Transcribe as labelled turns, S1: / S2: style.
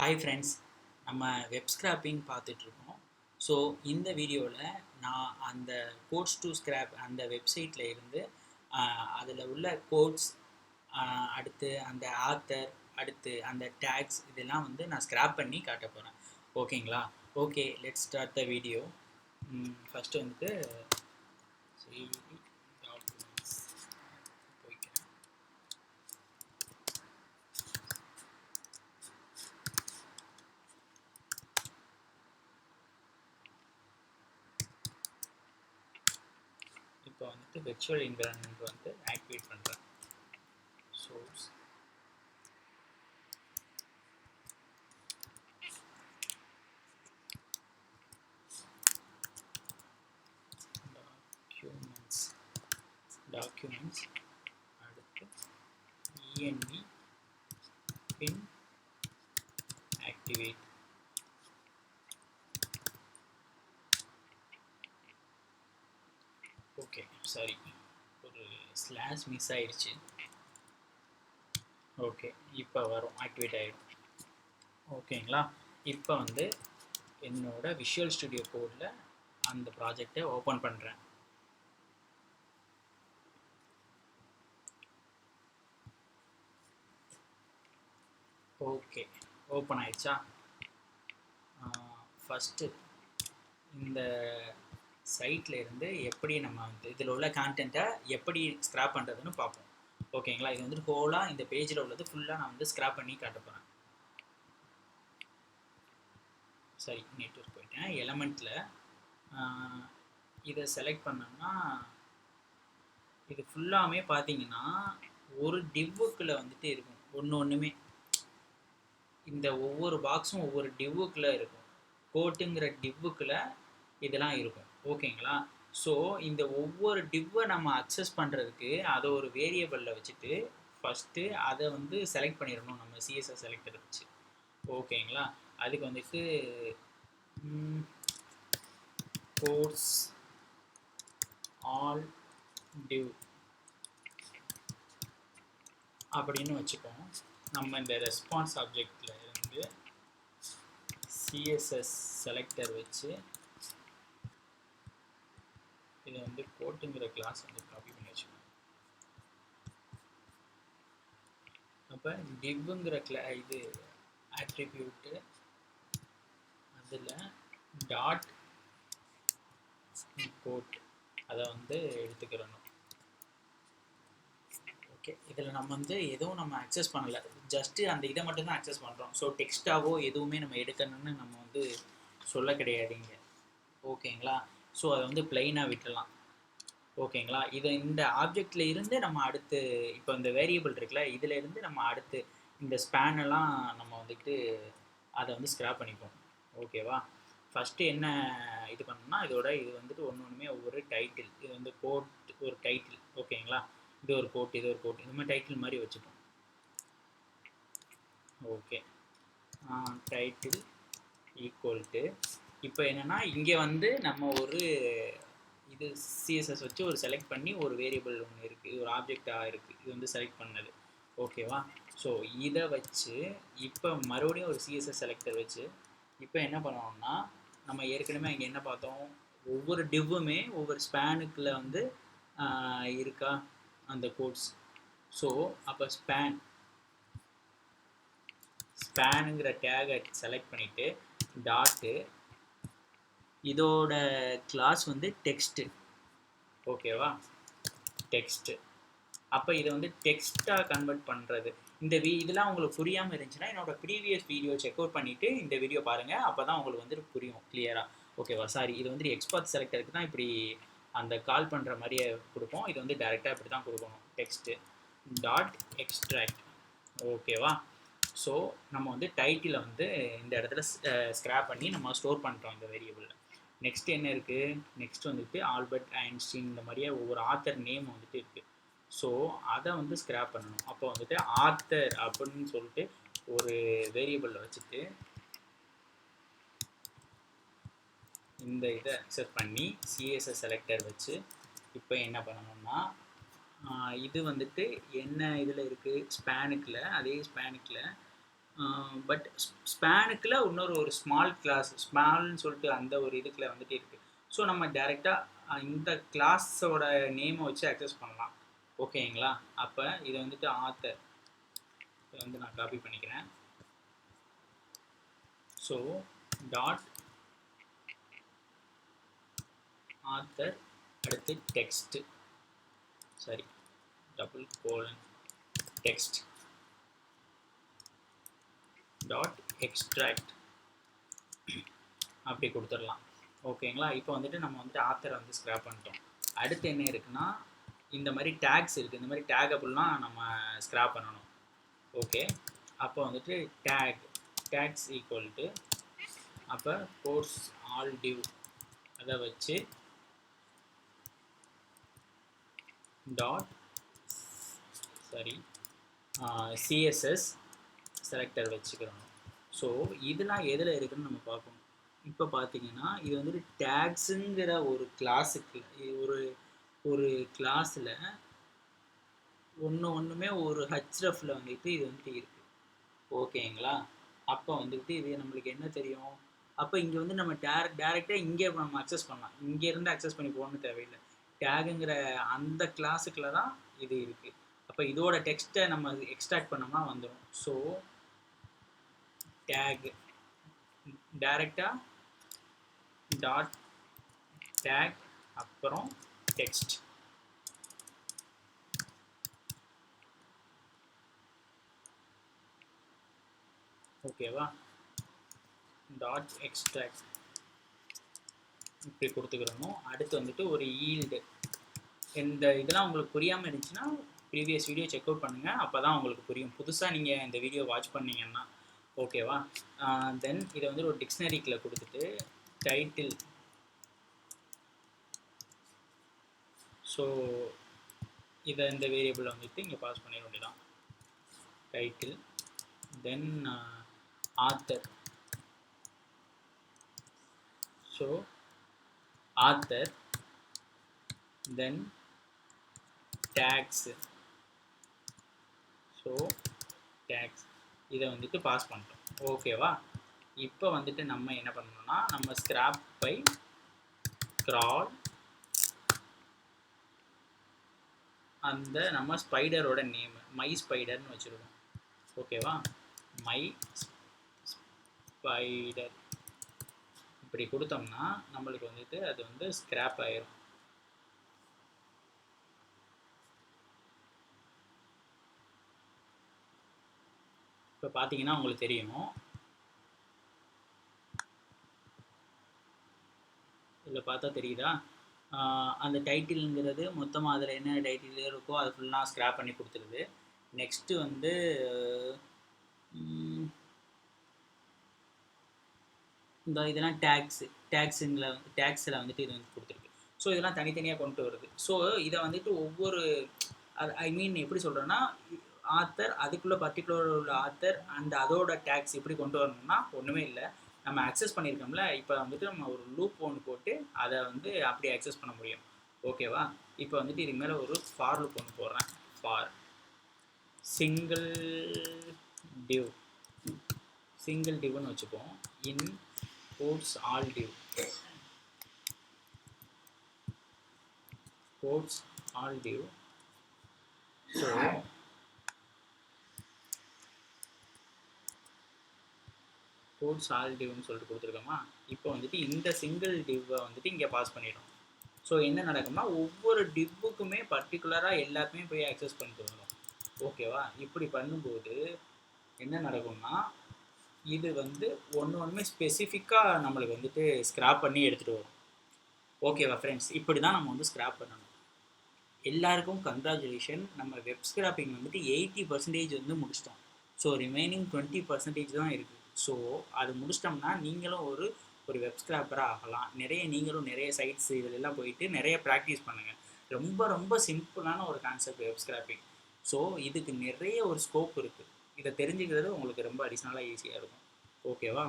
S1: Hi friends, நம்ம web scraping பார்த்துட்ருக்கோம். So இந்த வீடியோவில் நான் அந்த கோட்ஸ் டு ஸ்க்ராப் அந்த வெப்சைட்டில் இருந்து அதில் உள்ள கோட்ஸ், அடுத்து அந்த ஆத்தர், அடுத்து அந்த டேக்ஸ் இதெல்லாம் வந்து நான் ஸ்க்ராப் பண்ணி காட்ட போகிறேன். ஓகேங்களா? Okay, let's start the video. First வந்துட்டு டாக்குமெண்ட்ஸ் போய்க்கிறேன். இப்போ வந்துட்டு விர்ச்சுவல் என்விரான்மெண்ட் வந்து ஆக்டிவேட் பண்ணுறேன். சோர்ஸ் டாக்குமெண்ட்ஸ் அடுத்து env pin activate. Okay, sorry, ஒரு ஸ்லாஷ் மிஸ் ஆயிடுச்சு. ஓகே, இப்போ வரும், ஆக்டிவேட் ஆகிடும். ஓகேங்களா? இப்போ வந்து என்னோட விஷுவல் ஸ்டுடியோ கோடில் அந்த ப்ராஜெக்டை ஓப்பன் பண்ணுறேன். ஓகே, ஓப்பன் ஆயிடுச்சா? ஃபஸ்ட்டு இந்த சைட்டில் இருந்து எப்படி நம்ம வந்து இதில் உள்ள கான்டென்ட்டை எப்படி ஸ்க்ராப் பண்ணுறதுன்னு பார்ப்போம். ஓகேங்களா? இது வந்துட்டு ஹோலாக இந்த பேஜில் உள்ளது ஃபுல்லாக நான் வந்து ஸ்க்ராப் பண்ணி காட்ட போகிறேன். சரி, நெட்வொர்க் போயிட்டேன். எலமெண்ட்டில் இதை செலக்ட் பண்ணோம்னா இது ஃபுல்லாமே பார்த்தீங்கன்னா ஒரு டிவ்வுக்குள்ளே வந்துட்டு இருக்கும். ஒன்றுமே இந்த ஒவ்வொரு பாக்ஸும் ஒவ்வொரு டிவ்வுக்குள்ளே இருக்கும். கோட்டுங்கிற டிவ்வுக்குள்ளே இதெல்லாம் இருக்கும். ஓகேங்களா? ஸோ இந்த ஒவ்வொரு டிவ்வை நம்ம அக்சஸ் பண்ணுறதுக்கு அதை ஒரு வேரியபிளில் வச்சுட்டு ஃபஸ்ட்டு அதை வந்து செலக்ட் பண்ணிடணும் நம்ம சிஎஸ்எஸ் செலக்டரை வச்சு. ஓகேங்களா? அதுக்கு வந்துட்டு கோர்ஸ் ஆல் டிவ் அப்படின்னு வச்சுப்போம். நம்ம இந்த ரெஸ்பான்ஸ் ஆப்ஜெக்டில் இருந்து சிஎஸ்எஸ் செலக்டர் வச்சு இதை வந்து கோட்டுங்கிற கிளாஸ் வந்து காப்பி பண்ணி வச்சுக்கோங்க. அப்போ டிவ்ங்கிற இது ஆட்ரிபியூட்டு அதில் டாட் கோட் அதை வந்து எடுத்துக்கிறணும். ஓகே, இதில் நம்ம வந்து எதுவும் நம்ம அக்சஸ் பண்ணலை, ஜஸ்ட்டு அந்த இதை மட்டும்தான் அக்சஸ் பண்ணுறோம். ஸோ டெக்ஸ்ட்டாவோ எதுவுமே நம்ம எடுக்கணும்னு நம்ம வந்து சொல்ல கிடையாதுங்க. ஓகேங்களா? ஸோ அதை வந்து பிளைனாக விட்டுடலாம். ஓகேங்களா? இதை இந்த ஆப்ஜெக்டில் இருந்து நம்ம அடுத்து இப்போ இந்த வேரியபிள் இருக்குல்ல, இதில் இருந்து நம்ம அடுத்து இந்த ஸ்பேனெல்லாம் நம்ம வந்துட்டு அதை வந்து ஸ்க்ராப் பண்ணிப்போம். ஓகேவா? ஃபஸ்ட்டு என்ன இது பண்ணணும்னா இது வந்துட்டு ஒன்றுமே ஒவ்வொரு டைட்டில், இது வந்து கோட் ஒரு டைட்டில். ஓகேங்களா? இது ஒரு கோட், இது ஒரு கோட், இந்த மாதிரி டைட்டில் மாதிரி வச்சுப்போம். ஓகே, டைட்டில் ஈக்குவல் டு இப்போ என்னென்னா இங்கே வந்து நம்ம ஒரு இது சிஎஸ்எஸ் வச்சு ஒரு செலக்ட் பண்ணி ஒரு வேரியபிள் ஒன்று இருக்குது, இது ஒரு ஆப்ஜெக்டாக இருக்குது, இது வந்து செலக்ட் பண்ணது. ஓகேவா? ஸோ இதை வச்சு இப்போ மறுபடியும் ஒரு சிஎஸ்எஸ் செலக்டர் வச்சு இப்போ என்ன பண்ணோம்னா நம்ம ஏற்கனவே அங்கே என்ன பார்த்தோம், ஒவ்வொரு டிவ்வுமே ஒவ்வொரு ஸ்பேனுக்குள்ள வந்து இருக்கா அந்த கோட்ஸ். ஸோ அப்போ ஸ்பேனுங்கிற டேகை செலக்ட் பண்ணிவிட்டு டாட்டு இதோட கிளாஸ் வந்து டெக்ஸ்ட்டு. ஓகேவா? டெக்ஸ்ட்டு. அப்போ இதை வந்து டெக்ஸ்ட்டாக கன்வெர்ட் பண்ணுறது. இந்த இதெல்லாம் உங்களுக்கு புரியாமல் இருந்துச்சுன்னா என்னோட ப்ரீவியஸ் வீடியோ செக் அவுட் பண்ணிவிட்டு இந்த வீடியோ பாருங்கள், அப்போ தான் உங்களுக்கு வந்து புரியும் கிளியராக. ஓகேவா? சாரி, இது வந்து எக்ஸ்பார்ட் செலக்டருக்கு தான் இப்படி அந்த கால் பண்ணுற மாதிரியே கொடுப்போம். இது வந்து டைரெக்டாக இப்படி தான் கொடுக்கணும். Text dot extract. ஓகேவா? ஸோ நம்ம வந்து டைட்டிலை வந்து இந்த இடத்துல ஸ்க்ராப் பண்ணி நம்ம ஸ்டோர் பண்ணுறோம் இந்த வேரியபிளில். நெக்ஸ்ட் என்ன இருக்குது, நெக்ஸ்ட் வந்துட்டு ஆல்பர்ட் ஐன்ஸ்டீன் இந்த மாதிரியே ஒவ்வொரு ஆத்தர் நேம் வந்துட்டு இருக்குது. ஸோ அதை வந்து ஸ்க்ராப் பண்ணணும். அப்போ வந்துட்டு ஆத்தர் அப்படின்னு சொல்லிட்டு ஒரு வேரியபிளில் வச்சுட்டு இந்த இதை அக்செப்ட் பண்ணி சிஎஸ்எஸ் செலக்டர் வச்சு இப்போ என்ன பண்ணணும்னா இது வந்துட்டு என்ன இதில் இருக்குது, ஸ்பேனுக்கில், அதே ஸ்பேனுக்கில் பட் ஸ்பேனுக்குள்ள இன்னொரு ஒரு ஸ்மால் கிளாஸ் ஸ்மால்னு சொல்லிட்டு அந்த ஒரு இதுக்குள்ள வந்துட்டு இருக்குது. ஸோ நம்ம டேரெக்டாக இந்த கிளாஸோட நேமை வச்சு அக்சஸ் பண்ணலாம். ஓகேங்களா? அப்போ இதை வந்துட்டு ஆத்தர் இதை வந்து நான் காப்பி பண்ணிக்கிறேன். ஸோ டாட் ஆத்தர் அடுத்து டெக்ஸ்ட், சரி double colon text dot extract அப்படி கொடுத்துடலாம். ஓகேங்களா? இப்போ வந்துட்டு நம்ம வந்துட்டு ஆத்தரை வந்து ஸ்க்ராப் பண்ணிட்டோம். அடுத்து என்ன இருக்குன்னா இந்த மாதிரி டேக்ஸ் இருக்குது. இந்த மாதிரி டேகபிள்லாம் நம்ம ஸ்க்ராப் பண்ணணும். ஓகே, அப்போ வந்துட்டு டேக்ஸ் ஈக்குவல் டு அப்போ கோர்ஸ் ஆல் டிவ் அதை வச்சு டாட் சிஎஸ்எஸ் செலக்டர் வச்சுக்கிறோம். ஸோ இதெல்லாம் எதில் இருக்குதுன்னு நம்ம பார்க்கணும். இப்போ பார்த்தீங்கன்னா இது வந்துட்டு டேக்ஸுங்கிற ஒரு கிளாஸுக்கு ஒரு கிளாஸில் ஒன்றுமே ஒரு ஹச்ரஃபில் வந்துட்டு இது வந்துட்டு இருக்குது. ஓகேங்களா? அப்போ வந்துட்டு இது நம்மளுக்கு என்ன தெரியும், அப்போ இங்கே வந்து நம்ம டேரெக்டாக இங்கே நம்ம அக்சஸ் பண்ணலாம். இங்கேருந்து அக்சஸ் பண்ணி போகணுன்னு தேவையில்லை. டேகுங்கிற அந்த கிளாஸுக்குள்ள தான் இது இருக்குது. அப்போ இதோட டெக்ஸ்ட்டை நம்ம எக்ஸ்ட்ராக்ட் பண்ணோம்னா வந்துடும். ஸோ டேக் டைரெக்டாக டாட் டேக் அப்புறம் டெக்ஸ்ட். ஓகேவா? டாட் எக்ஸ்ட்ராக்ட் இப்படி கொடுத்துக்கிறோம். அடுத்து வந்துட்டு ஒரு ஈல்டு. இந்த இதெல்லாம் உங்களுக்கு புரியாமல் இருந்துச்சுன்னா ப்ரீவியஸ் வீடியோ செக் அவுட் பண்ணுங்கள், அப்போ தான் உங்களுக்கு புரியும். புதுசாக நீங்கள் இந்த வீடியோ வாட்ச் பண்ணீங்கன்னா. ஓகேவா? தென் இதை வந்து ஒரு டிக்ஷனரிக்குள்ள கொடுத்துட்டு டைட்டில், ஸோ இதை இந்த வேரியபிளை வந்துட்டு இங்கே பாஸ் பண்ணிட வேண்டியதான். டைட்டில் தென் ஆத்தர், ஸோ ஆத்தர் தென் டேக்ஸ், ஸோ டேக்ஸ் இதை வந்துட்டு பாஸ் பண்ணிட்டோம். ஓகேவா? இப்போ வந்துட்டு நம்ம என்ன பண்ணணும்னா நம்ம ஸ்கிராப் பை கிரால் அந்த நம்ம ஸ்பைடரோட நேம் மை ஸ்பைடர்னு வச்சுருக்கோம். ஓகேவா? மை ஸ்பைடர் இப்படி கொடுத்தோம்னா நம்மளுக்கு வந்துட்டு அது வந்து ஸ்கிராப் ஆயிரும். இப்போ பார்த்தீங்கன்னா உங்களுக்கு தெரியும், இதில் பார்த்தா தெரியுதா, அந்த டைட்டிலுங்கிறது மொத்தமாக அதில் என்ன டைட்டில் இருக்கோ அது ஃபுல்லாக ஸ்க்ராப் பண்ணி கொடுத்துருது. நெக்ஸ்ட்டு வந்து இந்த இதெல்லாம் டேக்ஸில் வந்துட்டு இது வந்து கொடுத்துருக்கு. ஸோ இதெல்லாம் தனித்தனியாக கொண்டு வருது. ஸோ இதை வந்துட்டு ஒவ்வொரு ஐ மீன் எப்படி சொல்கிறேன்னா ஆத்தர் அதுக்குள்ளே பர்டிகுலர் உள்ள ஆத்தர் அண்ட் அதோட டேக்ஸ் எப்படி கொண்டு வரணும்னா ஒன்றுமே இல்லை, நம்ம அக்சஸ் பண்ணியிருக்கோம்ல, இப்போ வந்துட்டு நம்ம ஒரு லூப் ஒன்று போட்டு அதை வந்து அப்படி அக்சஸ் பண்ண முடியும். ஓகேவா? இப்போ வந்துட்டு இதுக்கு மேலே ஒரு ஃபார் லூப் ஒன்று போடுறேன். ஃபார் சிங்கிள் டிவ்னு வச்சுப்போம். In codes all div, codes all div. So codes all டிவ்னு சொல்லிட்டு கொடுத்துருக்கோமா. இப்போ வந்துட்டு இந்த சிங்கிள் டிவ்வை வந்துட்டு இங்கே பாஸ் பண்ணிடும். ஸோ என்ன நடக்கும்னா ஒவ்வொரு டிவ்வுக்குமே பர்டிகுலராக எல்லாத்தையுமே போய் ஆக்சஸ் பண்ணிட்டு வரும். ஓகேவா? இப்படி பண்ணும்போது என்ன நடக்கும்னா இது வந்து ஒன்றுமே ஸ்பெசிஃபிக்காக நம்மளுக்கு வந்துட்டு ஸ்க்ராப் பண்ணி எடுத்துகிட்டு வரும். ஓகேவா ஃப்ரெண்ட்ஸ்? இப்படி தான் நம்ம வந்து ஸ்க்ராப் பண்ணணும். எல்லாருக்கும் கங்க்ராச்சுலேஷன், நம்ம வெப் ஸ்க்ராப்பிங் வந்துட்டு 80% வந்து முடிச்சிட்டோம். ஸோ ரிமைனிங் 20% தான் இருக்குது. ஸோ அது முடிச்சிட்டோம்னா நீங்களும் ஒரு வெப் ஸ்க்ராப்பராக ஆகலாம். நீங்களும் நிறைய சைட்ஸ் இதிலெல்லாம் போயிட்டு நிறைய ப்ராக்டிஸ் பண்ணுங்கள். ரொம்ப ரொம்ப சிம்பிளான ஒரு கான்செப்ட் வெப் ஸ்க்ராப்பிங். ஸோ இதுக்கு நிறைய ஒரு ஸ்கோப் இருக்குது. இதை தெரிஞ்சுக்கிறது உங்களுக்கு ரொம்ப அடிஷ்னலாக ஈஸியாக இருக்கும். ஓகேவா?